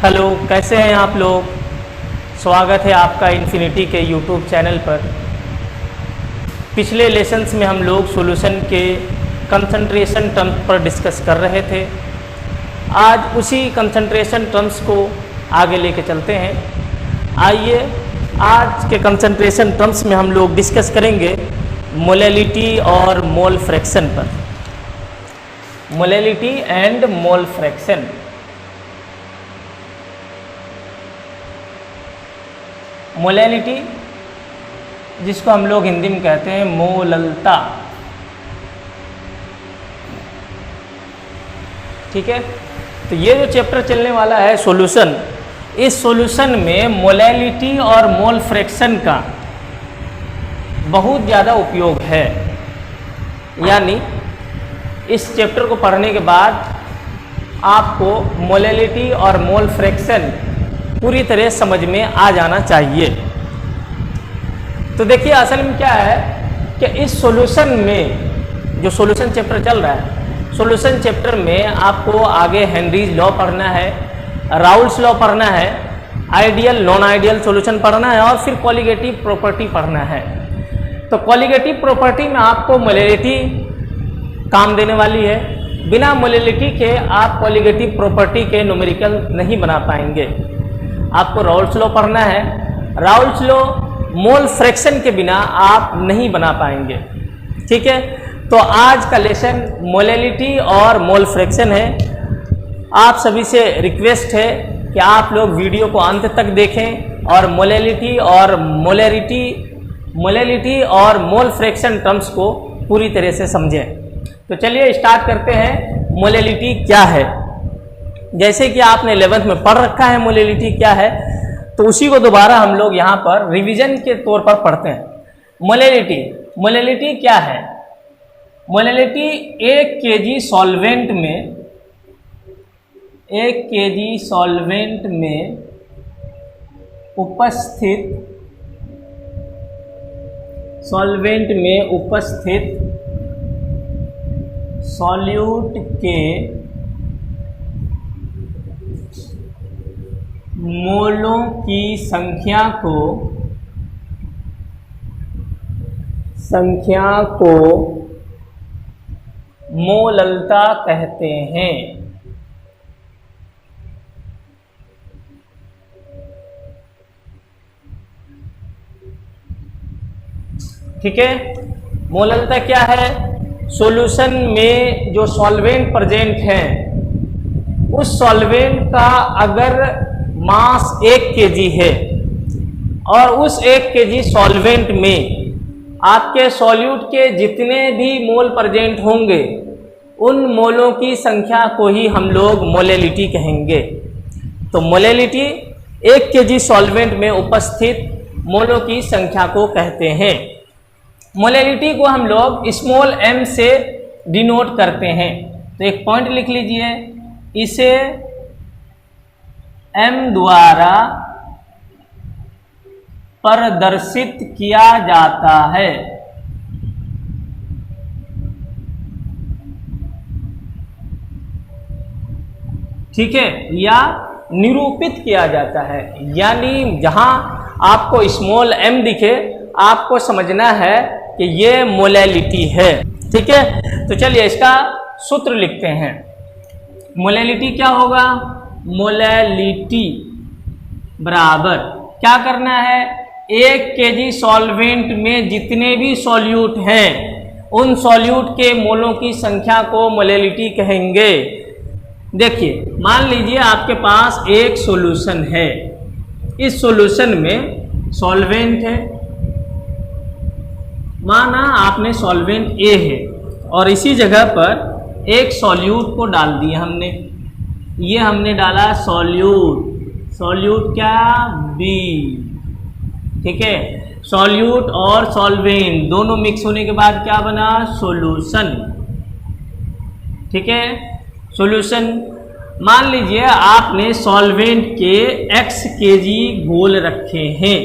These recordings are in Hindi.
हेलो, कैसे हैं आप लोग। स्वागत है आपका इन्फिनिटी के यूट्यूब चैनल पर। पिछले लेसन्स में हम लोग सॉल्यूशन के कंसंट्रेशन टर्म्स पर डिस्कस कर रहे थे। आज उसी कंसंट्रेशन टर्म्स को आगे लेके चलते हैं। आइए आज के कंसंट्रेशन टर्म्स में हम लोग डिस्कस करेंगे मोलैलिटी और मोल फ्रैक्शन पर। Molality and mole fraction. Molality जिसको हम लोग हिंदी में कहते हैं मोललता, ठीक है। तो ये जो चैप्टर चलने वाला है सॉल्यूशन, इस सॉल्यूशन में मोलैलिटी और मोल फ्रैक्शन का बहुत ज़्यादा उपयोग है। यानी इस चैप्टर को पढ़ने के बाद आपको मोलैलिटी और मोल फ्रैक्शन पूरी तरह समझ में आ जाना चाहिए। तो देखिए असल में क्या है कि इस सॉल्यूशन में जो सॉल्यूशन चैप्टर चल रहा है, सॉल्यूशन चैप्टर में आपको आगे हेनरीज लॉ पढ़ना है, राउल्स लॉ पढ़ना है, आइडियल नॉन आइडियल सॉल्यूशन पढ़ना है और फिर कॉलिगेटिव प्रॉपर्टी पढ़ना है। तो कॉलिगेटिव प्रॉपर्टी में आपको मोलैलिटी काम देने वाली है। बिना मोलैलिटी के आप कॉलिगेटिव प्रॉपर्टी के न्यूमेरिकल नहीं बना पाएंगे। आपको राउल्स लॉ पढ़ना है। राउल्स लॉ मोल फ्रैक्शन के बिना आप नहीं बना पाएंगे, ठीक है। तो आज का लेसन मोलैलिटी और मोल फ्रैक्शन है। आप सभी से रिक्वेस्ट है कि आप लोग वीडियो को अंत तक देखें और मोलैलिटी और मोल फ्रैक्शन टर्म्स को पूरी तरह से समझें। तो चलिए स्टार्ट करते हैं। मोलैलिटी क्या है? जैसे कि आपने 11th में पढ़ रखा है मोलैलिटी क्या है, तो उसी को दोबारा हम लोग यहाँ पर रिवीजन के तौर पर पढ़ते हैं। मोलैलिटी क्या है? मोलैलिटी 1 kg सॉल्वेंट में उपस्थित सॉल्यूट के मोलों की संख्या को मोललता कहते हैं। ठीक है। मोललता क्या है? सॉल्यूशन में जो सॉल्वेंट प्रेजेंट है, उस सॉल्वेंट का अगर मास 1 kg है और उस 1 kg सॉल्वेंट में आपके सॉल्यूट के जितने भी मोल प्रेजेंट होंगे, उन मोलों की संख्या को ही हम लोग मोलैलिटी कहेंगे। तो मोलैलिटी 1 kg सॉल्वेंट में उपस्थित मोलों की संख्या को कहते हैं। मोलैलिटी को हम लोग स्मॉल m से डिनोट करते हैं। तो एक पॉइंट लिख लीजिए, इसे m द्वारा प्रदर्शित किया जाता है। ठीक है, या निरूपित किया जाता है। यानी जहां आपको स्मॉल m दिखे, आपको समझना है कि ये मोलैलिटी है। ठीक है, तो चलिए इसका सूत्र लिखते हैं। मोलैलिटी क्या होगा? मोलैलिटी बराबर क्या करना है? 1 kg सॉल्वेंट में जितने भी सॉल्यूट हैं, उन सॉल्यूट के मोलों की संख्या को मोलैलिटी कहेंगे। देखिए, मान लीजिए आपके पास एक सॉल्यूशन है। इस सॉल्यूशन में सॉल्वेंट है, माना आपने सॉल्वेंट A है और इसी जगह पर एक सॉल्यूट को डाल दिया हमने। ये हमने डाला सॉल्यूट क्या? B। ठीक है, सॉल्यूट और सॉल्वेंट दोनों मिक्स होने के बाद क्या बना? सॉल्यूशन। ठीक है, सॉल्यूशन। मान लीजिए आपने सॉल्वेंट के x kg घोल रखे हैं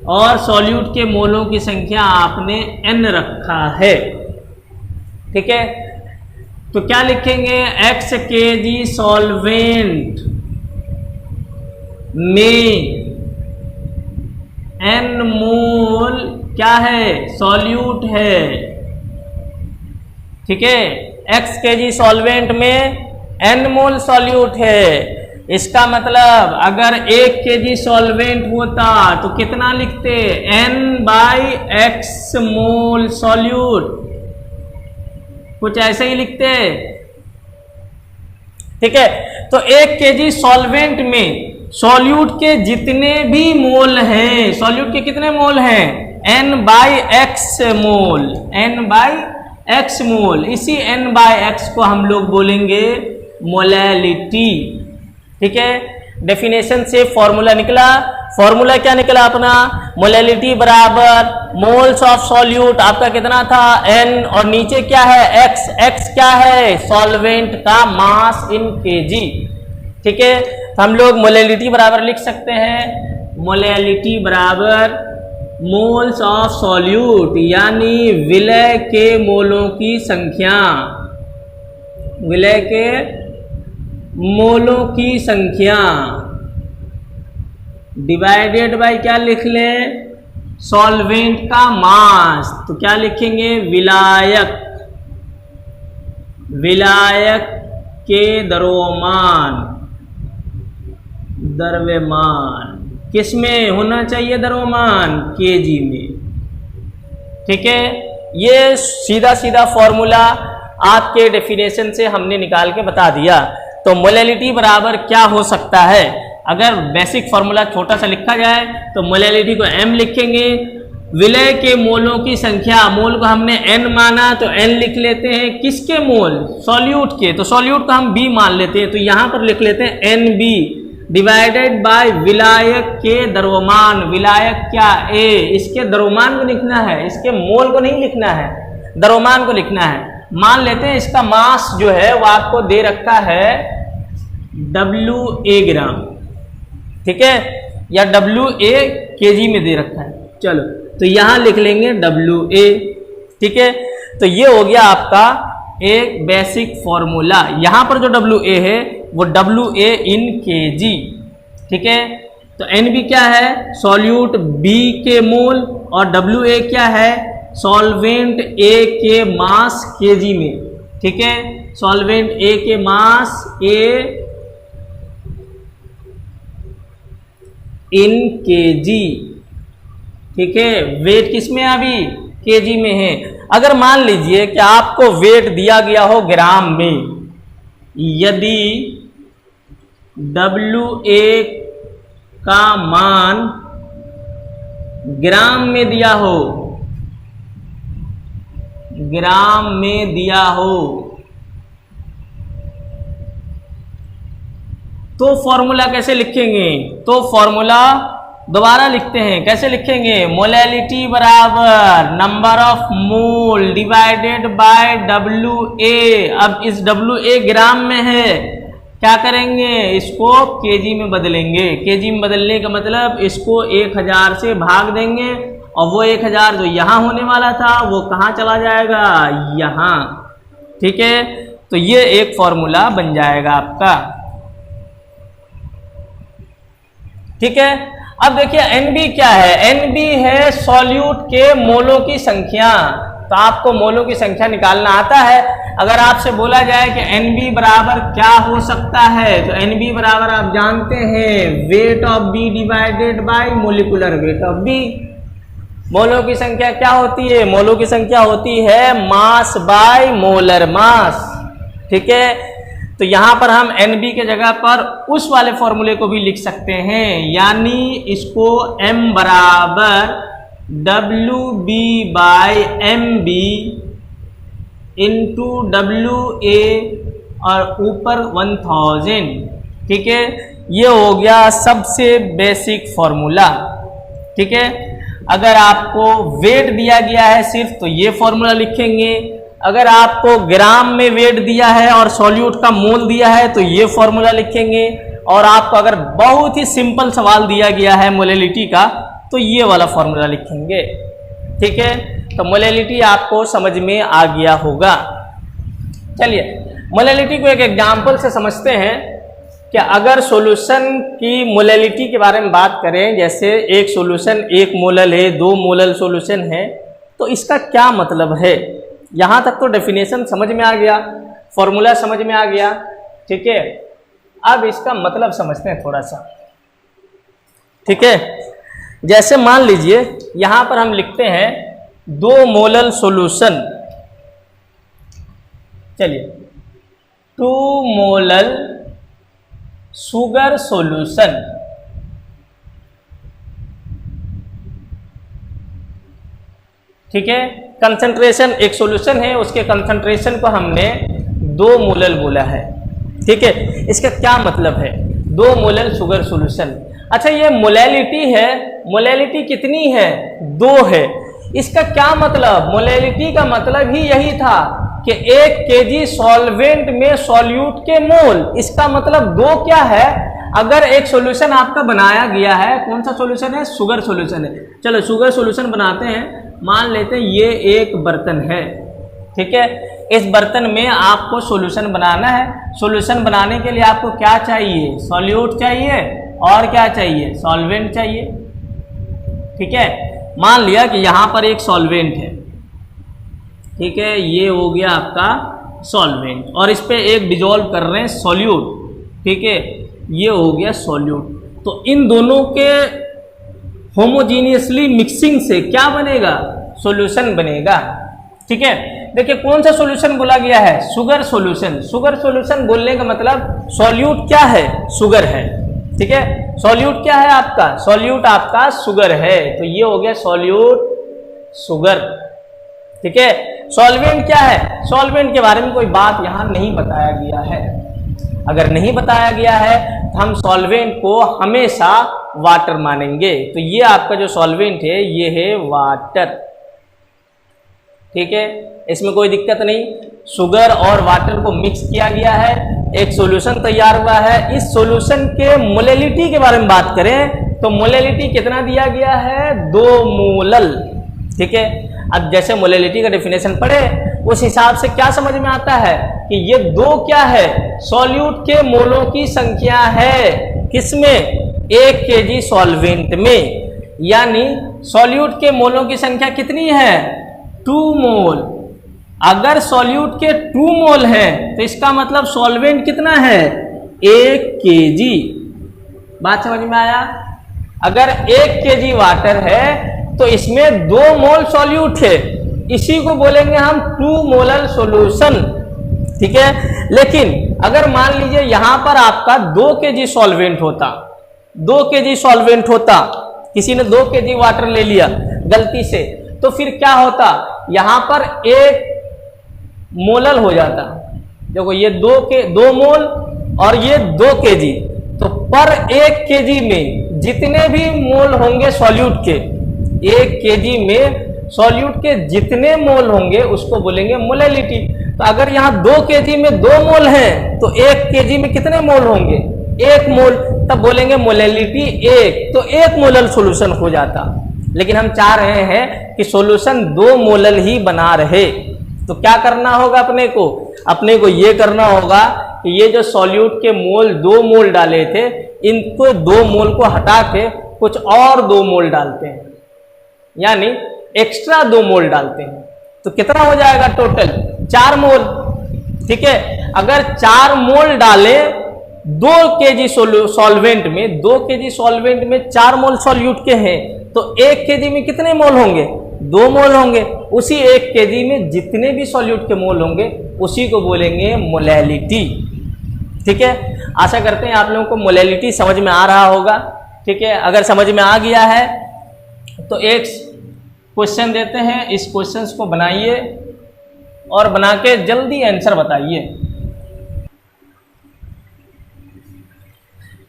और सॉल्यूट के मोलों की संख्या आपने n रखा है। ठीक है, तो क्या लिखेंगे? x kg सॉल्वेंट में n मोल क्या है, सॉल्यूट है। ठीक है, x kg सॉल्वेंट में n मोल सॉल्यूट है। इसका मतलब अगर 1 kg सॉल्वेंट होता तो कितना लिखते, n/x मोल सॉल्यूट, कुछ ऐसे ही लिखते। ठीक है, तो 1 kg सॉल्वेंट में सॉल्यूट के जितने भी मोल हैं, सॉल्यूट के कितने मोल हैं, n/x मोल, n/x मोल। इसी n/x को हम लोग बोलेंगे मोलैलिटी। ठीक है, डेफिनेशन से फॉर्मूला निकला। फॉर्मूला क्या निकला अपना, मोलैलिटी बराबर मोल्स ऑफ सॉल्यूट आपका कितना था, n, और नीचे क्या है, x। x क्या है, सॉल्वेंट का मास इन kg। ठीक है, तो हम लोग मोलैलिटी बराबर लिख सकते हैं, मोलैलिटी बराबर मोल्स ऑफ सॉल्यूट, यानी विलय के मोलों की संख्या, विलय के मोलों की संख्या डिवाइडेड बाय क्या लिख लें, सॉल्वेंट का मास। तो क्या लिखेंगे, विलायक, विलायक के द्रव्यमान, द्रव्यमान किसमें होना चाहिए, द्रव्यमान kg में। ठीक है, ये सीधा सीधा फॉर्मूला आपके डेफिनेशन से हमने निकाल के बता दिया। तो मोलैलिटी बराबर क्या हो सकता है, अगर बेसिक फॉर्मूला छोटा सा लिखा जाए तो मोलैलिटी को m लिखेंगे, विलय के मोलों की संख्या, मोल को हमने n माना तो n लिख लेते हैं, किसके मोल, सॉल्यूट के, तो सॉल्यूट को हम b मान लेते हैं, तो यहां पर लिख लेते हैं nb डिवाइडेड बाय विलायक के द्रव्यमान। विलायक क्या, a, इसके द्रव्यमान को लिखना है, इसके मोल को नहीं लिखना है, द्रव्यमान को लिखना है। मान लेते हैं इसका मास जो है वो आपको दे रखा है WA ग्राम। ठीक है, या WA kg में दे रखा है। चलो, तो यहां लिख लेंगे WA। ठीक है, तो ये हो गया आपका एक बेसिक फॉर्मूला। यहां पर जो WA है वो WA इन kg। ठीक है, तो NB क्या है, सॉल्यूट B के मोल, और WA क्या है, सॉल्वेंट A के मास kg में। ठीक है, सॉल्वेंट A के मास A इन kg। ठीक है, वेट किसमें अभी, kg में है। अगर मान लीजिए कि आपको वेट दिया गया हो ग्राम में, यदि WA का मान ग्राम में दिया हो, ग्राम में दिया हो, तो फॉर्मूला कैसे लिखेंगे, तो फॉर्मूला दोबारा लिखते हैं, कैसे लिखेंगे, मोलैलिटी बराबर number of mole divided by WA। अब इस WA ग्राम में है, क्या करेंगे, इसको kg में बदलेंगे। kg में बदलने का मतलब इसको 1000 से भाग देंगे, और वो 1000 जो यहाँ होने वाला था वो कहाँ चला जाएगा, यहाँ। ठीक है, तो ये एक फॉर्मूला बन जाएगा आपका। ठीक है, अब देखिए NB क्या है, NB है सॉल्यूट के मोलों की संख्या। तो आपको मोलों की संख्या निकालना आता है। अगर आपसे बोला जाए कि NB बराबर क्या हो सकता है, तो NB बराबर आप जानते हैं weight of B divided by molecular weight of B। मोलों की संख्या क्या होती है, मोलों की संख्या होती है मास बाय मोलर मास। ठीक है, तो यहां पर हम NB के जगह पर उस वाले फॉर्मूले को भी लिख सकते हैं, यानी इसको M बराबर WB by MB into WA और ऊपर 1000। ठीक है, ये हो गया सबसे बेसिक फॉर्मूला। ठीक है, अगर आपको वेट दिया गया है सिर्फ, तो ये फॉर्मूला लिखेंगे। अगर आपको ग्राम में वेट दिया है और सॉल्यूट का मोल दिया है तो ये फॉर्मूला लिखेंगे। और आपको अगर बहुत ही सिंपल सवाल दिया गया है मोलैलिटी का, तो ये वाला फॉर्मूला लिखेंगे। ठीक है, तो मोलैलिटी आपको समझ में आ गया होगा। चलिए मोलैलिटी को एक एग्जाम्पल से समझते हैं। कि अगर सॉल्यूशन की मोलैलिटी के बारे में बात करें, जैसे एक सॉल्यूशन 1 मोलल है, 2 मोलल सॉल्यूशन है, तो इसका क्या मतलब है। यहाँ तक तो डेफिनेशन समझ में आ गया, फॉर्मूला समझ में आ गया, ठीक है। अब इसका मतलब समझते हैं थोड़ा सा, ठीक है। जैसे मान लीजिए यहाँ पर हम लिखते हैं 2 मोलल सॉल्यूशन, चलिए 2 मोलल शुगर सॉल्यूशन, ठीक है। कंसंट्रेशन, एक सॉल्यूशन है उसके कंसंट्रेशन को हमने 2 मोलल बोला है, ठीक है। इसका क्या मतलब है 2 मोलल शुगर सॉल्यूशन। अच्छा, ये मोलैलिटी है, मोलैलिटी कितनी है 2 है। इसका क्या मतलब, मोलैलिटी का मतलब ही यही था कि 1 केजी सॉल्वेंट में सॉल्यूट के मोल। इसका मतलब 2 क्या है, अगर एक सॉल्यूशन आपका बनाया गया है, कौन सा सॉल्यूशन है, शुगर सॉल्यूशन है। चलो शुगर सॉल्यूशन बनाते हैं, मान लेते हैं ये एक बर्तन है, ठीक है। इस बर्तन में आपको सॉल्यूशन बनाना है। सॉल्यूशन बनाने के लिए आपको क्या चाहिए, सॉल्यूट चाहिए और क्या चाहिए, सॉल्वेंट चाहिए, ठीक है। मान लिया कि यहाँ पर एक सॉल्वेंट है, ठीक है, ये हो गया आपका सॉल्वेंट, और इस पे एक डिजोल्व कर रहे हैं सॉल्यूट, ठीक है, ये हो गया सॉल्यूट। तो इन दोनों के होमोजीनियसली मिक्सिंग से क्या बनेगा, सॉल्यूशन बनेगा, ठीक है। देखिए कौन सा सॉल्यूशन बोला गया है, शुगर सॉल्यूशन। शुगर सॉल्यूशन बोलने का मतलब सॉल्यूट क्या है, शुगर है, ठीक है। सॉल्यूट क्या है आपका, सॉल्यूट आपका शुगर है, तो ये हो गया सॉल्यूट शुगर, ठीक है। सॉल्वेंट क्या है, सॉल्वेंट के बारे में कोई बात यहां नहीं बताया गया है। अगर नहीं बताया गया है तो हम सॉल्वेंट को हमेशा वाटर मानेंगे। तो ये आपका जो सॉल्वेंट है ये है वाटर, ठीक है, इसमें कोई दिक्कत नहीं। शुगर और वाटर को मिक्स किया गया है, एक सॉल्यूशन तैयार हुआ है। इस सॉल्यूशन के मोलैलिटी के बारे में बात करें तो मोलैलिटी कितना दिया गया है, 2 मोलल, ठीक है। अब जैसे मोलैलिटी का डेफिनेशन पढ़े उस हिसाब से क्या समझ में आता है कि ये 2 क्या है, सॉल्यूट के मोलों की संख्या है, किसमें, 1 केजी सॉल्वेंट में, यानी सॉल्यूट के मोलों की संख्या कितनी है, 2 मोल। अगर सॉल्यूट के 2 मोल है तो इसका मतलब सॉल्वेंट कितना है, 1 केजी। बात समझ में आया। अगर 1 केजी वाटर है तो इसमें 2 मोल सॉल्यूट है, इसी को बोलेंगे हम 2 मोलल सॉल्यूशन, ठीक है। लेकिन अगर मान लीजिए यहां पर आपका 2 केजी सॉल्वेंट होता, 2 केजी सॉल्वेंट होता, किसी ने 2 केजी वाटर ले लिया गलती से, तो फिर क्या होता, यहां पर 1 मोलल हो जाता। देखो ये 2 मोल और ये 2 केजी, तो पर 1 केजी में जितने भी मोल होंगे सॉल्यूट के, 1 केजी में सॉल्यूट के जितने मोल होंगे उसको बोलेंगे मोलैलिटी। तो अगर यहाँ 2 केजी में 2 मोल हैं तो 1 केजी में कितने मोल होंगे, 1 मोल, तब बोलेंगे मोलैलिटी 1, तो 1 मोलल सॉल्यूशन हो जाता। लेकिन हम चाह रहे हैं कि सॉल्यूशन 2 मोलल ही बना रहे, तो क्या करना होगा अपने को ये करना होगा कि ये जो सॉल्यूट के मोल 2 मोल डाले थे, इनको 2 मोल को हटा के कुछ और 2 मोल डालते हैं, यानी एक्स्ट्रा 2 मोल डालते हैं। तो कितना हो जाएगा टोटल, 4 मोल, ठीक है। अगर 4 मोल डाले 2 केजी सॉल्वेंट में, 2 केजी सॉल्वेंट में 4 मोल सॉल्यूट के हैं, तो 1 केजी में कितने मोल होंगे, 2 मोल होंगे। उसी 1 केजी में जितने भी सॉल्यूट के मोल होंगे उसी को बोलेंगे मोलैलिटी, ठीक है। आशा करते हैं आप लोगों को मोलैलिटी समझ में आ रहा होगा, ठीक है। अगर समझ में आ गया है तो एक क्वेश्चन देते हैं, इस क्वेश्चन को बनाइए और बना के जल्दी आंसर बताइए।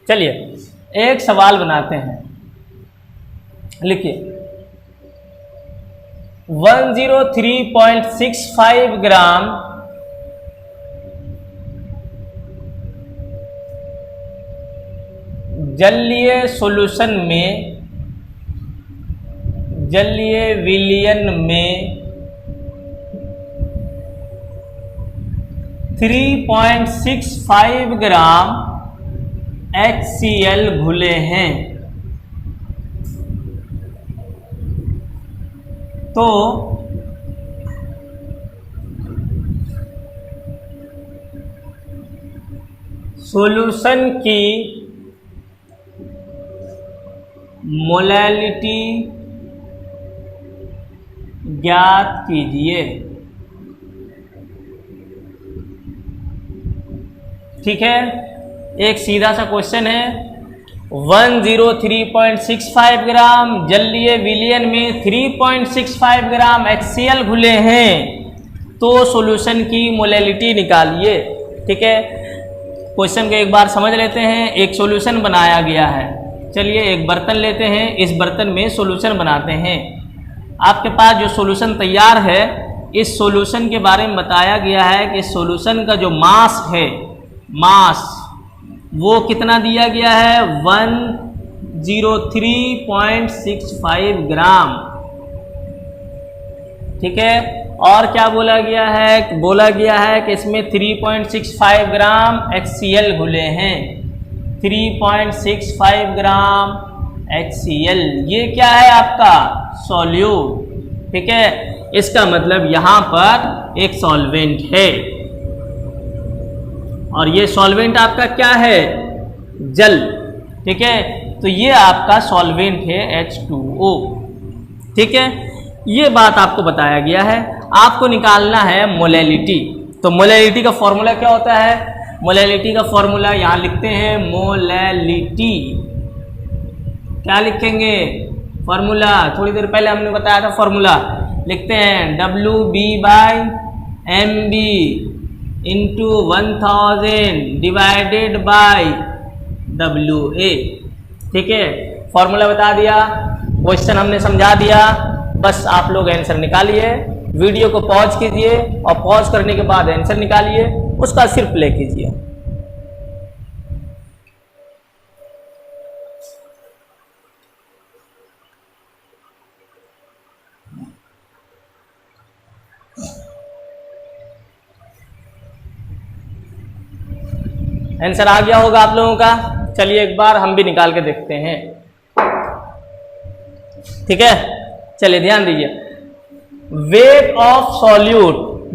चलिए एक सवाल बनाते हैं, लिखिए 103.65 ग्राम जलीय सॉल्यूशन में, जलीय विलयन में 3.65 ग्राम HCl घुले हैं। तो सॉल्यूशन की मोलैलिटी ज्ञात कीजिए। ठीक है, एक सीधा सा क्वेश्चन है। 103.65 ग्राम जलीय विलयन में 3.65 ग्राम HCl घुले हैं, तो सॉल्यूशन की मोलैलिटी निकालिए। ठीक है, क्वेश्चन को एक बार समझ लेते हैं। एक सॉल्यूशन बनाया गया है। चलिए एक बर्तन लेते हैं, इस बर्तन में सॉल्यूशन बनाते हैं। आपके पास जो सॉल्यूशन तैयार है, इस सॉल्यूशन के बारे में बताया गया है कि सॉल्यूशन का जो मास है, मास वो कितना दिया गया है, 103.65 ग्राम। ठीक है, और क्या बोला गया है, बोला गया है कि इसमें 3.65 ग्राम HCl घुले हैं। 3.65 ग्राम HCl, ये क्या है आपका सॉल्यूट। ठीक है, इसका मतलब यहाँ पर एक सॉल्वेंट है, और ये सॉल्वेंट आपका क्या है, जल। ठीक है, तो ये आपका सॉल्वेंट है H2O। ठीक है, ये बात आपको बताया गया है। आपको निकालना है मोलैलिटी। तो मोलैलिटी का फॉर्मूला क्या होता है, मोलैलिटी का फॉर्मूला यहाँ लिखते हैं। मोलैलिटी क्या लिखेंगे, फॉर्मूला थोड़ी देर पहले हमने बताया था, फॉर्मूला लिखते हैं WB/MB into 1000 divided by WA। ठीक है, फॉर्मूला बता दिया, क्वेश्चन हमने समझा दिया, बस आप लोग आंसर निकालिए। वीडियो को पॉज कीजिए और पॉज करने के बाद आंसर निकालिए, उसका सिर्फ प्ले कीजिए। आंसर आ गया होगा आप लोगों का। चलिए एक बार हम भी निकाल के देखते हैं। ठीक है, चलिए ध्यान दीजिए। Weight of solute,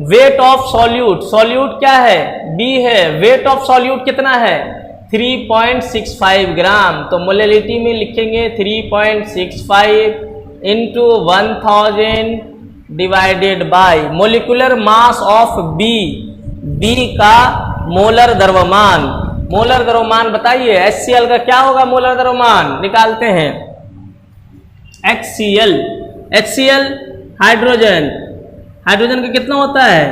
weight of solute, solute क्या है, B है। वेट ऑफ सॉल्यूट कितना है, 3.65 ग्राम। तो मोलैलिटी में लिखेंगे 3.65 into 1000 divided by molecular mass of B, B का मोलर द्रव्यमान। मोलर द्रव्यमान बताइए, HCl का क्या होगा मोलर द्रव्यमान, निकालते हैं। HCl, HCl हाइड्रोजन, हाइड्रोजन का कितना होता है,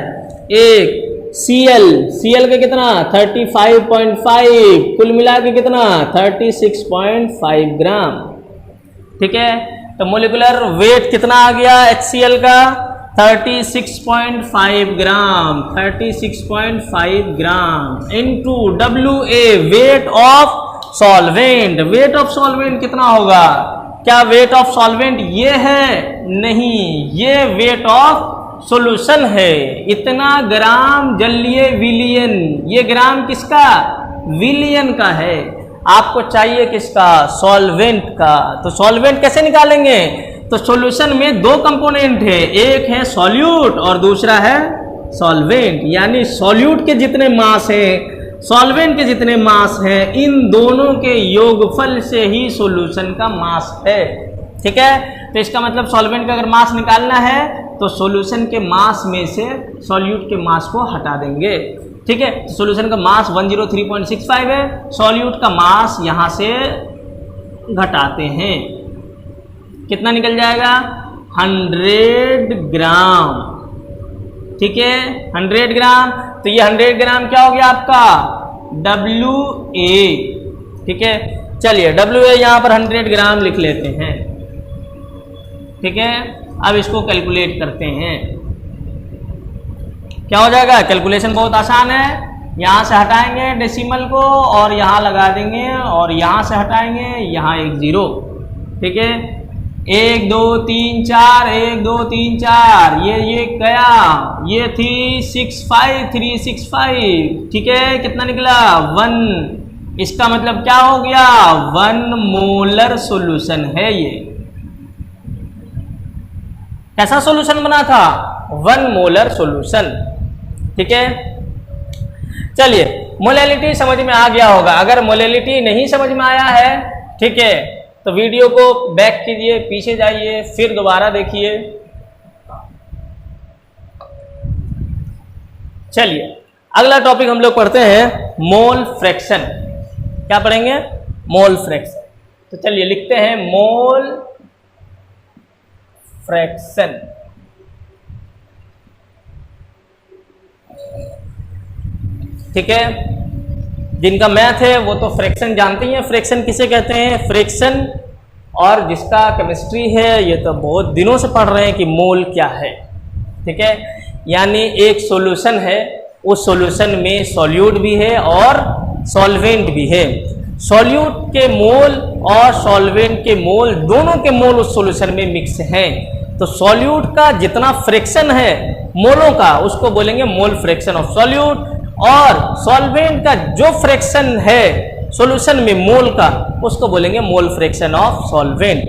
1। Cl, Cl का कितना 35.5, कुल मिला के कितना 36.5 ग्राम। ठीक है, तो मोलिकुलर वेट कितना आ गया HCl का, 36.5 ग्राम, 36.5 gram into WA weight of solvent. Weight of solvent कितना होगा, क्या वेट ऑफ सॉल्वेंट ये है, नहीं, ये वेट ऑफ सॉल्यूशन है। इतना ग्राम जलीय विलयन, ये ग्राम किसका, विलयन का है। आपको चाहिए किसका, सॉल्वेंट का। तो सॉल्वेंट कैसे निकालेंगे, तो सॉल्यूशन में दो कंपोनेंट है, एक है सॉल्यूट और दूसरा है सॉल्वेंट। यानी सॉल्यूट के जितने मास हैं, सॉल्वेंट के जितने मास हैं, इन दोनों के योगफल से ही सॉल्यूशन का मास है। ठीक है, तो इसका मतलब सॉल्वेंट का अगर मास निकालना है तो सॉल्यूशन के मास में से सॉल्यूट के मास को हटा देंगे। ठीक है, तो सॉल्यूशन का मास 103.65 है, सॉल्यूट का मास यहाँ से घटाते हैं, कितना निकल जाएगा, 100 ग्राम। ठीक है, 100 ग्राम। तो ये 100 ग्राम क्या हो गया आपका, WA। ठीक है, चलिए WA यहाँ पर 100 ग्राम लिख लेते हैं। ठीक है, अब इसको कैलकुलेट करते हैं, क्या हो जाएगा। कैलकुलेशन बहुत आसान है, यहाँ से हटाएंगे डेसिमल को और यहाँ लगा देंगे, और यहाँ से हटाएंगे, यहाँ एक 0। ठीक है, 1 2 3 4, 1 2 3 4, ये गया, ये थी 365। ठीक है, कितना निकला, 1 इसका मतलब क्या हो गया, 1 मोलर सॉल्यूशन है ये। कैसा सॉल्यूशन बना था, 1 मोलर सॉल्यूशन। ठीक है, चलिए मोलैलिटी समझ में आ गया होगा। अगर मोलैलिटी नहीं समझ में आया है, ठीक है, तो वीडियो को बैक कीजिए, पीछे जाइए, फिर दोबारा देखिए। चलिए अगला टॉपिक हम लोग पढ़ते हैं मोल फ्रैक्शन। क्या पढ़ेंगे, मोल फ्रैक्शन। तो चलिए लिखते हैं मोल फ्रैक्शन। ठीक है, जिनका मैथ है वो तो फ्रैक्शन जानते ही हैं। फ्रैक्शन किसे कहते हैं, फ्रैक्शन, और जिसका केमिस्ट्री है ये तो बहुत दिनों से पढ़ रहे हैं कि मोल क्या है। ठीक है, यानी एक सॉल्यूशन है, उस सॉल्यूशन में सॉल्यूट भी है और सॉल्वेंट भी है। सॉल्यूट के मोल और सॉल्वेंट के मोल, दोनों के मोल उस सॉल्यूशन में मिक्स हैं। तो सॉल्यूट का जितना फ्रैक्शन है मोलों का, उसको बोलेंगे मोल फ्रैक्शन ऑफ सॉल्यूट, और सॉल्वेंट का जो फ्रैक्शन है सॉल्यूशन में मोल का, उसको बोलेंगे मोल फ्रैक्शन ऑफ सॉल्वेंट।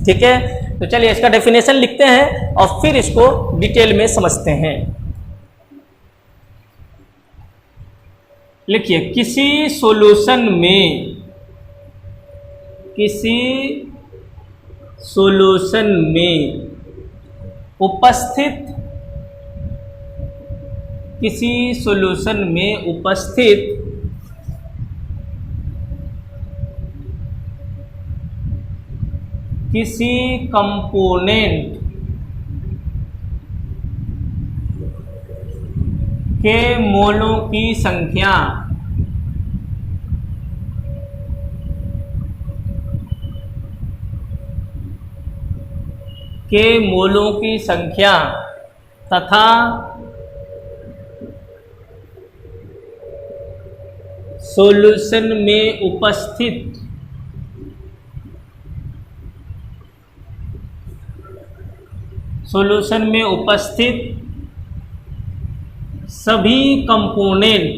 ठीक है, तो चलिए इसका डेफिनेशन लिखते हैं और फिर इसको डिटेल में समझते हैं। लिखिए, किसी सॉल्यूशन में उपस्थित किसी कंपोनेंट के मोलों की संख्या तथा सॉल्यूशन में उपस्थित सभी कंपोनेंट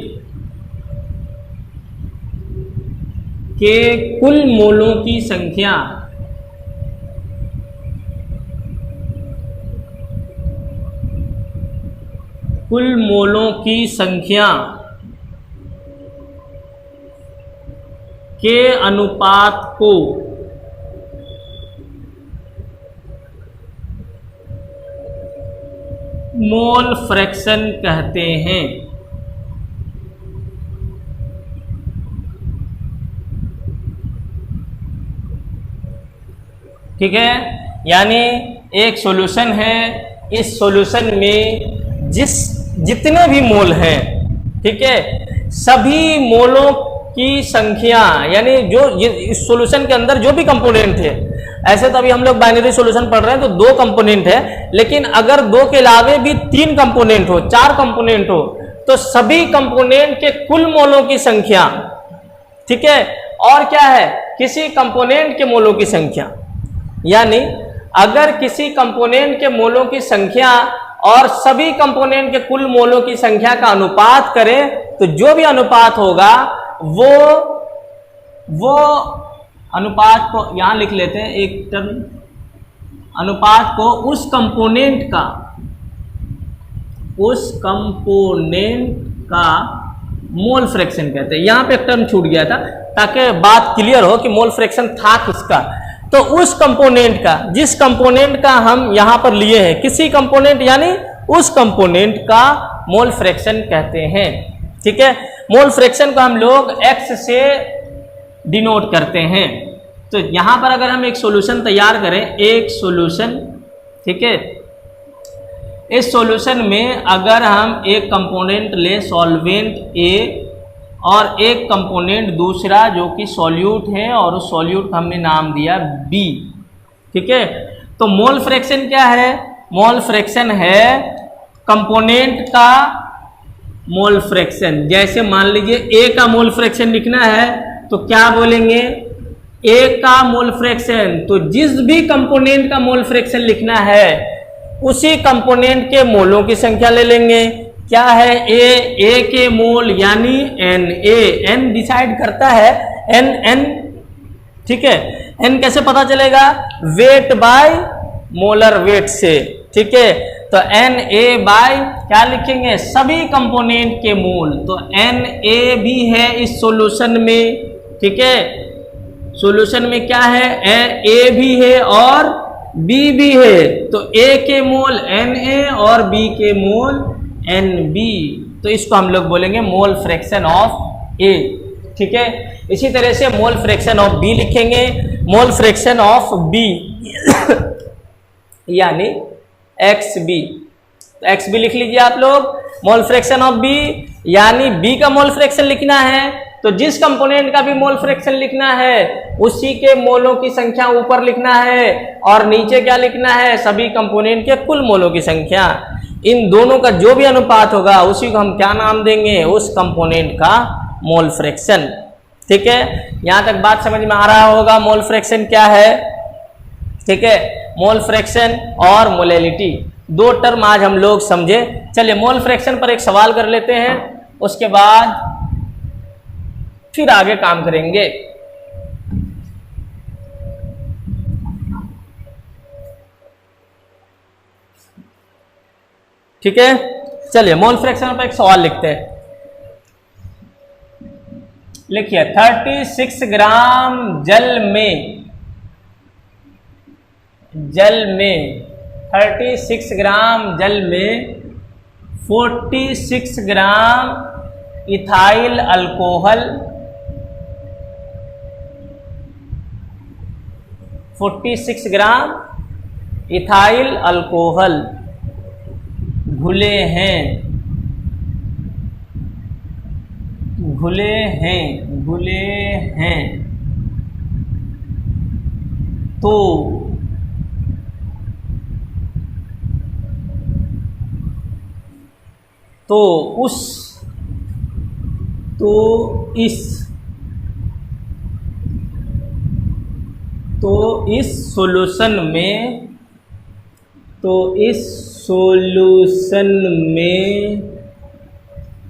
के कुल मोलों की संख्या के अनुपात को मोल फ्रैक्शन कहते हैं। ठीक है, यानी एक सॉल्यूशन है, इस सॉल्यूशन में जितने भी मोल हैं, ठीक है, सभी मोलों की संख्या, यानी जो इस सॉल्यूशन के अंदर जो भी कंपोनेंट है, ऐसे तो अभी हम लोग बाइनरी सॉल्यूशन पढ़ रहे हैं तो 2 कंपोनेंट है, लेकिन अगर 2 के अलावे भी 3 कंपोनेंट हो, 4 कंपोनेंट हो, तो सभी कंपोनेंट के कुल मोलों की संख्या, ठीक है, और क्या है, किसी कंपोनेंट के मोलों की संख्या। यानी अगर किसी कंपोनेंट के मोलों की संख्या और सभी कंपोनेंट के कुल मोलों की संख्या का अनुपात करें, तो जो भी अनुपात होगा वो अनुपात को यहां लिख लेते हैं, एक टर्म, अनुपात को उस कंपोनेंट का मोल फ्रैक्शन कहते हैं। यहां पे एक टर्म छूट गया था ताकि बात क्लियर हो कि मोल फ्रैक्शन था किसका। तो उस कंपोनेंट का, जिस कंपोनेंट का हम यहां पर लिए हैं, किसी कंपोनेंट यानी उस कंपोनेंट का मोल फ्रैक्शन कहते हैं। ठीक है, मोल फ्रैक्शन को हम लोग x से डिनोट करते हैं। तो यहां पर अगर हम एक सॉल्यूशन तैयार करें, एक सॉल्यूशन, ठीक है, इस सॉल्यूशन में अगर हम एक कंपोनेंट ले सॉल्वेंट A और एक कंपोनेंट दूसरा जो कि सॉल्यूट है, और उस सॉल्यूट का हमने नाम दिया B, ठीक है, तो मोल फ्रैक्शन क्या है, मोल फ्रैक्शन है कंपोनेंट का मोल फ्रैक्शन। जैसे मान लीजिए A का मोल फ्रैक्शन लिखना है तो क्या बोलेंगे, A का मोल फ्रैक्शन, तो जिस भी कंपोनेंट का मोल फ्रैक्शन लिखना है उसी कंपोनेंट के मोलों की संख्या ले लेंगे। क्या है ए के मोल यानी एन, एन डिसाइड करता है एन, ठीक है। एन कैसे पता चलेगा? वेट बाय मोलर वेट से, ठीक है। तो एन ए बाय क्या लिखेंगे? सभी कंपोनेंट के मोल। तो एन ए भी है इस सॉल्यूशन में, ठीक है। सॉल्यूशन में क्या है? ए भी है और बी भी है। तो ए के मोल एन ए और बी के मोल एन बी। तो इसको हम लोग बोलेंगे मोल फ्रैक्शन ऑफ ए, ठीक है। इसी तरह से मोल फ्रैक्शन ऑफ बी लिखेंगे। मोल फ्रैक्शन ऑफ बी यानी एक्स बी। तो एक्स बी लिख लीजिए आप लोग। मोल फ्रैक्शन ऑफ बी यानी बी का मोल फ्रैक्शन लिखना है। तो जिस कंपोनेंट का भी मोल फ्रैक्शन लिखना है उसी के मोलों की संख्या ऊपर लिखना है और नीचे क्या लिखना है? सभी कंपोनेंट के कुल मोलों की संख्या। इन दोनों का जो भी अनुपात होगा उसी को हम क्या नाम देंगे? उस कंपोनेंट का मोल फ्रैक्शन, ठीक है। यहां तक बात समझ में आ रहा होगा मोल फ्रैक्शन क्या है, ठीक है। मोल फ्रैक्शन और मोलैलिटी दो टर्म आज हम लोग समझे। चलिए मोल फ्रैक्शन पर एक सवाल कर लेते हैं, उसके बाद फिर आगे काम करेंगे। ठीक है, चलिए मोल फ्रैक्शन पर एक सवाल लिखते हैं। लिखिए 36 ग्राम जल में 36 ग्राम जल में 46 gram ethyl alcohol 46 gram ethyl alcohol घुले हैं तो इस सॉल्यूशन में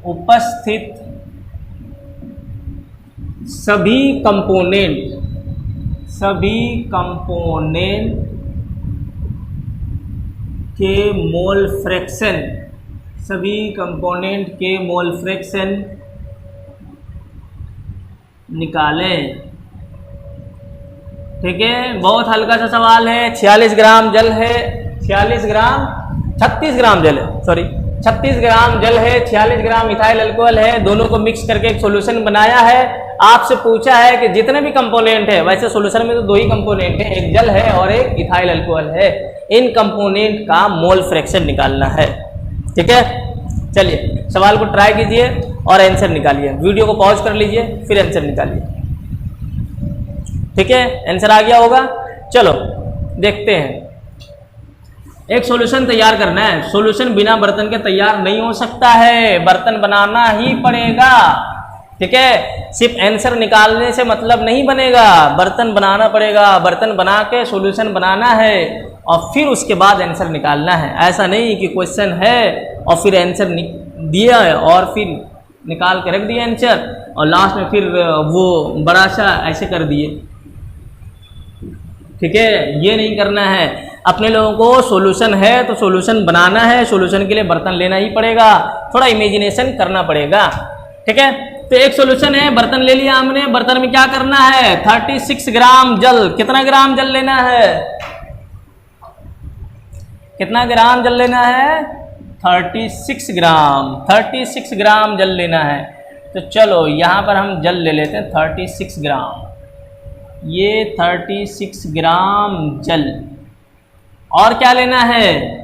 उपस्थित सभी कंपोनेंट के मोल फ्रैक्शन निकालें। ठीक है, बहुत हल्का सा सवाल है। 36 ग्राम जल है, 36 ग्राम जल है, 46 ग्राम इथाइल अल्कोहल है, दोनों को मिक्स करके एक सॉल्यूशन बनाया है। आपसे पूछा है कि जितने भी कंपोनेंट है, वैसे सॉल्यूशन में तो दो ही कंपोनेंट है, एक जल है और एक इथाइल अल्कोहल है, इन कंपोनेंट का मोल फ्रैक्शन निकालना है। ठीक है, चलिए सवाल को ट्राई कीजिए और आंसर निकालिए। वीडियो को पॉज कर लीजिए फिर आंसर निकालिए। ठीक है, आंसर आ गया होगा। चलो देखते हैं। एक सॉल्यूशन तैयार करना है। सॉल्यूशन बिना बर्तन के तैयार नहीं हो सकता है, बर्तन बनाना ही पड़ेगा। ठीक है, सिर्फ आंसर निकालने से मतलब नहीं बनेगा, बर्तन बनाना पड़ेगा। बर्तन बना के सॉल्यूशन बनाना है और फिर उसके बाद आंसर निकालना है। ऐसा नहीं कि क्वेश्चन है और फिर आंसर दिया और फिर निकाल के रख दिया आंसर और लास्ट में फिर वो बड़ा सा ऐसे कर दिए। ठीक है, ये नहीं करना है। अपने लोगों को सॉल्यूशन है तो सॉल्यूशन बनाना है, सॉल्यूशन के लिए बर्तन लेना ही पड़ेगा, थोड़ा इमेजिनेशन करना पड़ेगा। ठीक है, तो एक सॉल्यूशन है, बर्तन ले लिया हमने। बर्तन में क्या करना है? 36 ग्राम जल। कितना ग्राम जल लेना है? कितना ग्राम जल लेना है? 36 ग्राम जल लेना है। तो चलो यहाँ पर हम जल ले लेते हैं 36 ग्राम। ये 36 ग्राम जल। और क्या लेना है?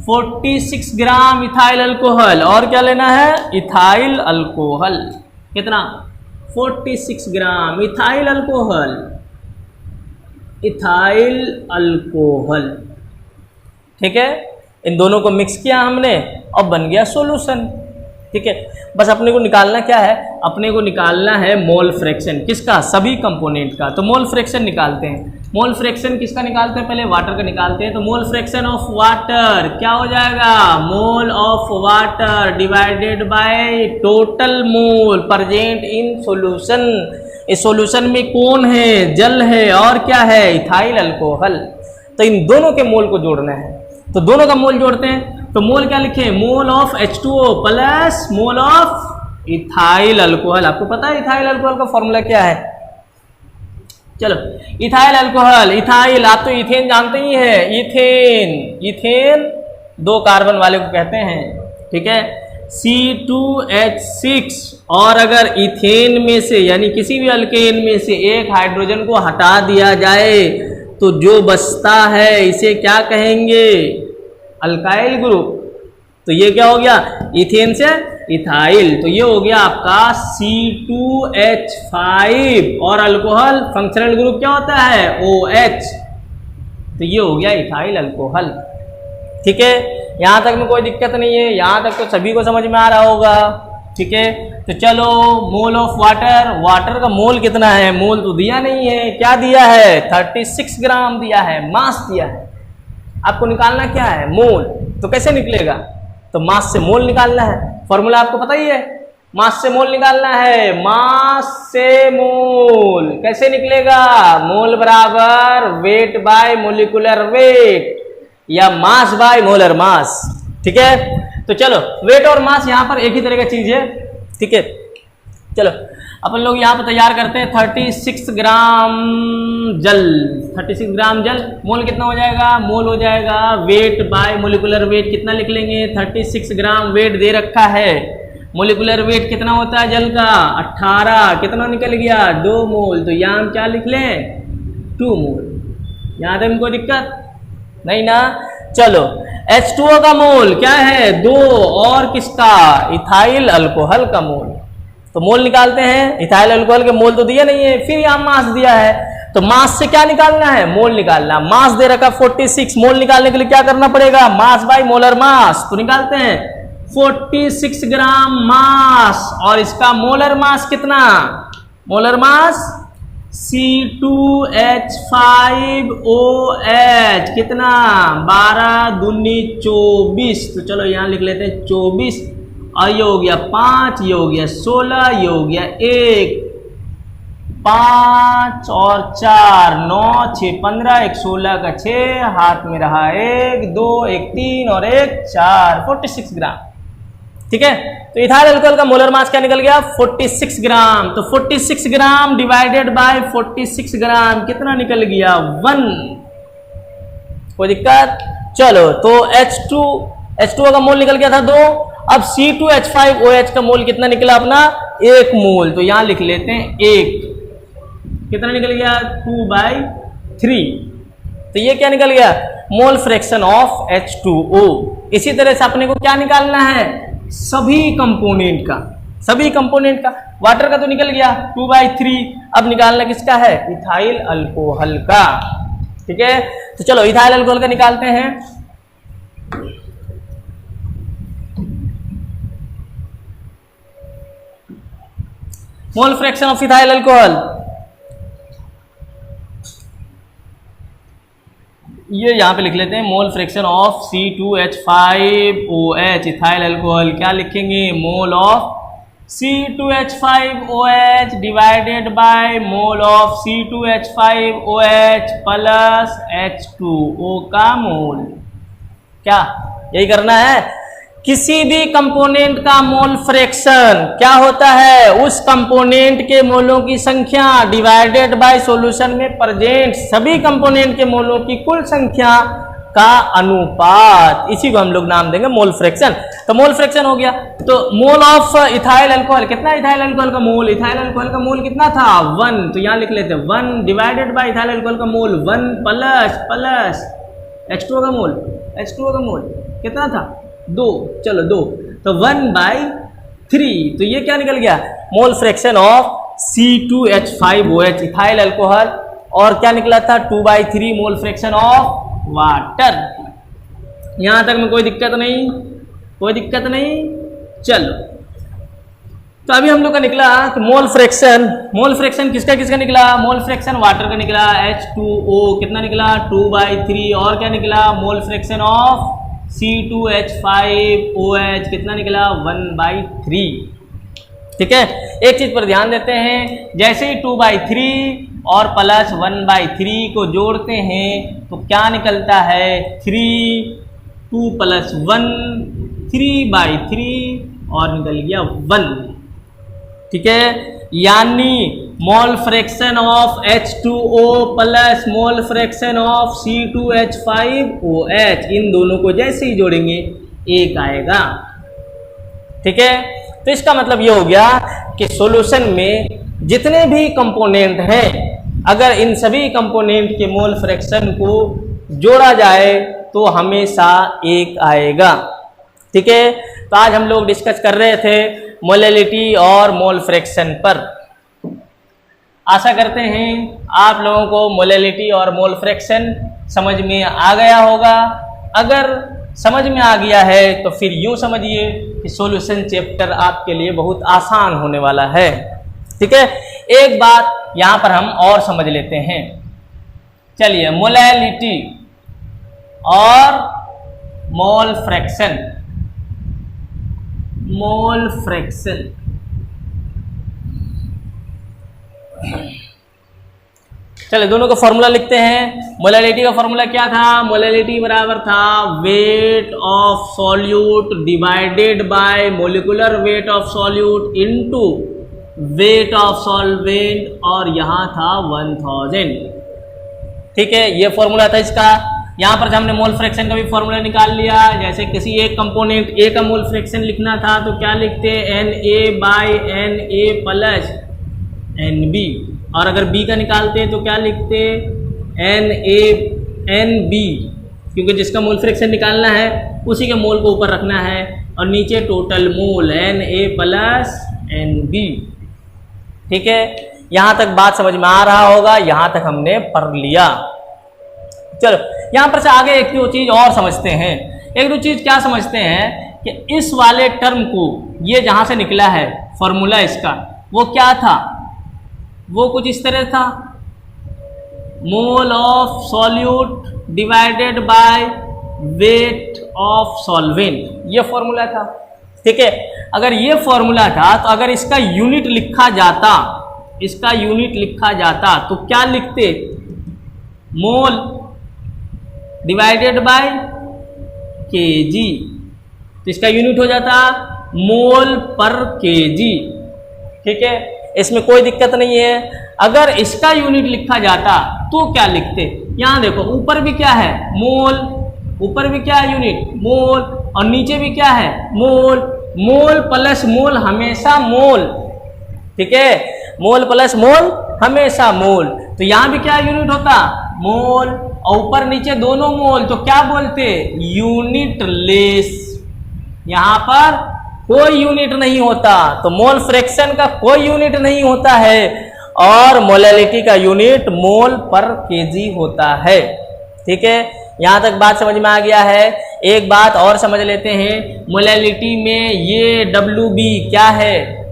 46 ग्राम इथाइल अल्कोहल। और क्या लेना है? Ethyl alcohol. कितना? 46 ग्राम इथाइल अल्कोहल। ठीक है, इन दोनों को मिक्स किया हमने और बन गया सॉल्यूशन। ठीक है। बस अपने को निकालना क्या है, अपने को निकालना है मोल फ्रैक्शन किसका, सभी कंपोनेंट का। तो मोल फ्रैक्शन निकालते हैं। मोल फ्रैक्शन किसका निकालते हैं, पहले वाटर का निकालते हैं। तो मोल फ्रैक्शन ऑफ वाटर क्या हो जाएगा, mole of water divided by total mole present in solution. इस सॉल्यूशन में कौन है, जल है और क्या है, इथाइल अल्कोहल। तो इन दोनों के मोल को जोड़ना है। तो दोनों का मोल जोड़ते हैं। तो मोल क्या लिखे, mole of H2O plus mole of ethyl alcohol. आपको पता है इथाइल अल्कोहल का फॉर्मूला क्या है, चलो इथाइल अल्कोहल, इथाइल आप तो इथेन जानते ही है, इथेन, इथेन 2 कार्बन वाले को कहते हैं, ठीक है, C2H6। और अगर इथेन में से यानी किसी भी अल्केन में से एक हाइड्रोजन को हटा दिया जाए तो जो बचता है इसे क्या कहेंगे, अल्काइल ग्रुप। तो ये क्या हो गया, इथेन से इथाइल, तो ये हो गया आपका C2H5 और अल्कोहल फंक्शनल ग्रुप क्या होता है, OH। तो ये हो गया इथाइल अल्कोहल। ठीक है, यहां तक में कोई दिक्कत नहीं है, यहां तक तो सभी को समझ में आ रहा होगा। ठीक है, तो चलो मोल ऑफ वाटर, वाटर का मोल कितना है, मोल तो दिया नहीं है, क्या दिया है 36 ग्राम दिया है, मास दिया है। आपको निकालना क्या है, मोल। तो कैसे निकलेगा, तो मास से मोल निकालना है, फॉर्मूला आपको पता ही है, मास से मोल निकालना है, मास से मोल कैसे निकलेगा, मोल बराबर वेट बाय मोलिकुलर वेट या मास बाय मोलर मास। ठीक है, तो चलो वेट और मास यहाँ पर एक ही तरह की चीज है। ठीक है, चलो अपन लोग यहाँ पर तैयार करते हैं 36 ग्राम जल, 36 ग्राम जल, मोल कितना हो जाएगा, मोल हो जाएगा वेट बाय मोलिकुलर वेट, कितना लिख लेंगे 36 ग्राम वेट दे रखा है, मोलिकुलर वेट कितना होता है जल का 18, कितना निकल गया 2 मोल, तो यहाँ हम क्या लिख लें 2 मोल। यहाँ तक कोई दिक्कत नहीं ना। चलो H2O का मोल क्या है 2 और किसका, इथाइल अल्कोहल का मोल। तो मोल निकालते हैं, इथाइल अल्कोहल के मोल तो दिया नहीं है, फिर यहाँ मास दिया है, तो मास से क्या निकालना है, मोल निकालना। मास दे रखा 46, मोल निकालने के लिए क्या करना पड़ेगा, मास बाय मोलर मास। तो निकालते हैं 46 ग्राम मास और इसका मोलर मास कितना, मोलर मास C2H5OH कितना 12 दूनी 24। तो चलो यहाँ लिख लेते हैं 24 और ये हो गया 5, ये हो गया 16, ये हो गया 1, 5 और 4 9 6 15, 1 16 का 6, हाथ में रहा 1 2 1 3 और 1 4, 46 ग्राम। ठीक है, तो इथाइल अल्कोहल का मोलर मास क्या निकल गया 46 ग्राम। तो 46 ग्राम डिवाइडेड बाय 46 ग्राम कितना निकल गया 1। कोई दिक्कत, चलो तो H2O का मोल निकल गया था 2, अब C2H5OH का मोल कितना निकला अपना 1 मोल। तो यहां लिख लेते हैं 1, कितना निकल गया 2/3। तो ये क्या निकल गया, मोल फ्रैक्शन ऑफ H2O। इसी तरह से अपने को क्या निकालना है, सभी कंपोनेंट का, सभी कंपोनेंट का। वाटर का तो निकल गया 2/3, अब निकालना किसका है, इथाइल अल्कोहल का। ठीक है, तो चलो इथाइल अल्कोहल का निकालते हैं। Mole fraction of ethyl alcohol, ये यहां पे लिख लेते हैं mole fraction of C2H5OH ethyl alcohol, क्या लिखेंगे mole of C2H5OH divided by mole of C2H5OH plus H2O का मोल। क्या यही करना है, किसी भी कंपोनेंट का मोल फ्रैक्शन क्या होता है, उस कंपोनेंट के मोलों की संख्या डिवाइडेड बाय सॉल्यूशन में प्रेजेंट सभी कंपोनेंट के मोलों की कुल संख्या का अनुपात, इसी को हम लोग नाम देंगे मोल फ्रैक्शन। तो मोल फ्रैक्शन हो गया, तो मोल ऑफ इथाइल अल्कोहल कितना, इथाइल अल्कोहल का मोल, इथाइल अल्कोहल का मोल कितना था 1, तो यहां लिख लेते हैं 1 डिवाइडेड बाय इथाइल अल्कोहल का मोल 1 प्लस H2O का मोल, H2O का मोल कितना था 2, चलो 2, तो 1/3। तो ये क्या निकल गया, mole fraction of C2H5OH ethyl alcohol, और क्या निकला था 2/3 मोल फ्रैक्शन ऑफ वाटर। यहां तक में कोई दिक्कत नहीं, कोई दिक्कत नहीं। चलो तो अभी हम लोग का निकला कि मोल फ्रैक्शन किसका किसका निकला? मोल फ्रैक्शन वाटर का निकला H2O कितना निकला 2/3, और क्या निकला? मोल फ्रैक्शन ऑफ C2H5OH कितना निकला 1/3। ठीक है, एक चीज पर ध्यान देते हैं, जैसे ही 2/3 और प्लस 1/3 को जोड़ते हैं तो क्या निकलता है 3, 2 + 1 3/3 और निकल गया 1। ठीक है, यानी mole fraction of H2O plus mole fraction of C2H5OH इन दोनों को जैसे ही जोड़ेंगे 1 आएगा। ठीक है, तो इसका मतलब ये हो गया कि सॉल्यूशन में जितने भी कंपोनेंट हैं, अगर इन सभी कंपोनेंट के मोल फ्रैक्शन को जोड़ा जाए तो हमेशा 1 आएगा। ठीक है, तो आज हम लोग डिस्कस कर रहे थे मोलैलिटी और मोल फ्रैक्शन पर। आशा करते हैं आप लोगों को मोलैलिटी और मोल फ्रैक्शन समझ में आ गया होगा। अगर समझ में आ गया है तो फिर यूँ समझिए कि सॉल्यूशन चैप्टर आपके लिए बहुत आसान होने वाला है। ठीक है, एक बात यहाँ पर हम और समझ लेते हैं। चलिए, मोलैलिटी और मोल फ्रैक्शन। चलिए दोनों का फॉर्मूला लिखते हैं। मोलैलिटी का फॉर्मूला क्या था? मोलैलिटी बराबर था weight of solute divided by molecular weight of solute into weight of solvent, और यहाँ था 1000। ठीक है, ये फॉर्मूला था इसका। यहाँ पर हमने मोल फ्रैक्शन का भी फॉर्मूला निकाल लिया। जैसे किसी एक कंपोनेंट ए का मोल फ्रैक्शन लिखना था तो क्या लिखते? Na/Na प्लस Nb, और अगर बी का निकालते तो क्या लिखते? NaNb, क्योंकि जिसका मोल फ्रैक्शन निकालना है उसी के मोल को ऊपर रखना है, और नीचे total mole Na plus Nb। ठीक है, यहाँ तक बात समझ में आ रहा होगा, यहाँ तक हमने पढ़ लिया। चलो यहाँ पर से आगे एक दो चीज और समझते हैं। एक दो चीज क्या समझते हैं कि इस वाले टर्म को, ये जहाँ से निकला है फॉर्मूला इसका, वो क्या था? वो कुछ इस तरह था, mole of solute divided by weight of solvent, ये फॉर्मूला था। ठीक है, अगर ये फॉर्मूला था तो अगर इसका यूनिट लिखा जाता तो क्या लिखते? मोल डिवाइडेड बाय केजी, तो इसका यूनिट हो जाता मोल पर केजी। ठीक है, इसमें कोई दिक्कत नहीं है। अगर इसका यूनिट लिखा जाता तो क्या लिखते? यहाँ देखो, ऊपर भी क्या है? मोल, ऊपर भी क्या है? यूनिट मोल, और नीचे भी क्या है? मोल। मोल प्लस मोल हमेशा मोल। ठीक है, मोल प्लस मोल हमेशा मोल। तो यहाँ भी क्या यूनिट होता? मोल, और ऊपर नीचे दोनों मोल, तो क्या बोलते? Unit less. यहाँ पर कोई यूनिट नहीं होता, तो मोल फ्रैक्शन का कोई यूनिट नहीं होता है, और मोलैलिटी का यूनिट मोल पर केजी होता है। ठीक है, यहाँ तक बात समझ में आ गया है। एक बात और समझ लेते हैं, मोलैलिटी में ये WB क्या है?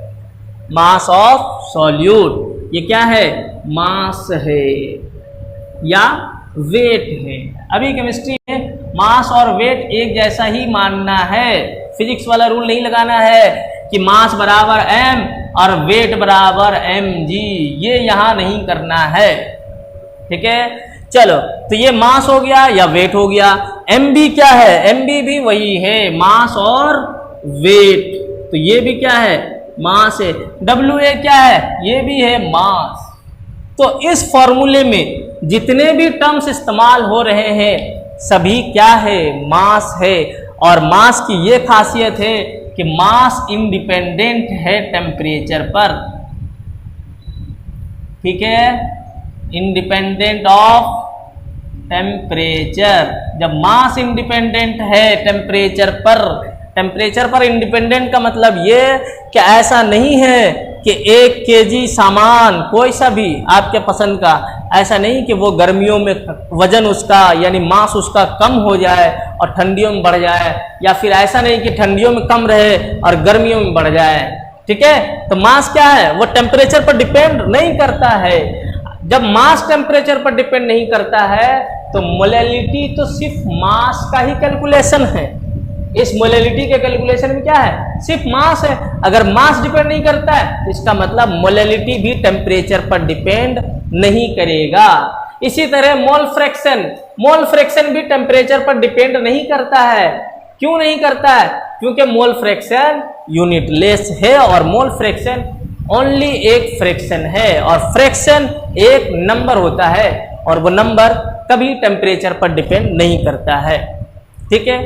Mass of solute. ये क्या है? मास है या वेट है। अभी केमिस्ट्री में मास और वेट एक जैसा ही मानना है। फिजिक्स वाला रूल नहीं लगाना है कि मास बराबर m और वेट बराबर mg, ये यहाँ नहीं करना है। ठीक है, चलो, तो ये मास हो गया या वेट हो गया। mb क्या है? mb भी वही है, मास और वेट, तो ये भी क्या है? मास है। wa क्या है? ये भी है मास। तो इस फॉर्मूले में जितने भी टर्म्स इस्तेमाल हो रहे हैं सभी क्या है? मास है। और मास की ये खासियत है कि मास इंडिपेंडेंट है टेम्परेचर पर। ठीक है, इंडिपेंडेंट ऑफ टेम्परेचर। जब मास इंडिपेंडेंट है टेम्परेचर पर इंडिपेंडेंट का मतलब ये कि ऐसा नहीं है कि 1 केजी सामान कोई सा भी आपके पसंद का, ऐसा नहीं कि वो गर्मियों में वजन उसका यानी मास उसका कम हो जाए और ठंडियों में बढ़ जाए, या फिर ऐसा नहीं कि ठंडियों में कम रहे और गर्मियों में बढ़ जाए। ठीक है। तो मास क्या है, वो टेम्परेचर पर डिपेंड नहीं करता है। जब मास टेम्परेचर पर डिपेंड नहीं करता है तो मोलैलिटी तो सिर्फ मास का ही कैलकुलेशन है। इस मोलैलिटी के कैलकुलेशन में क्या है, सिर्फ मास है। अगर मास डिपेंड नहीं करता है तो इसका मतलब मोलैलिटी भी टेम्परेचर पर डिपेंड नहीं करेगा। इसी तरह मोल फ्रैक्शन भी टेम्परेचर पर डिपेंड नहीं करता है। क्यों नहीं करता है, क्योंकि मोल फ्रैक्शन यूनिटलेस है और मोल फ्रैक्शन ओनली एक फ्रैक्शन है, और फ्रैक्शन एक नंबर होता है और वो नंबर कभी टेम्परेचर पर डिपेंड नहीं करता है। ठीक है।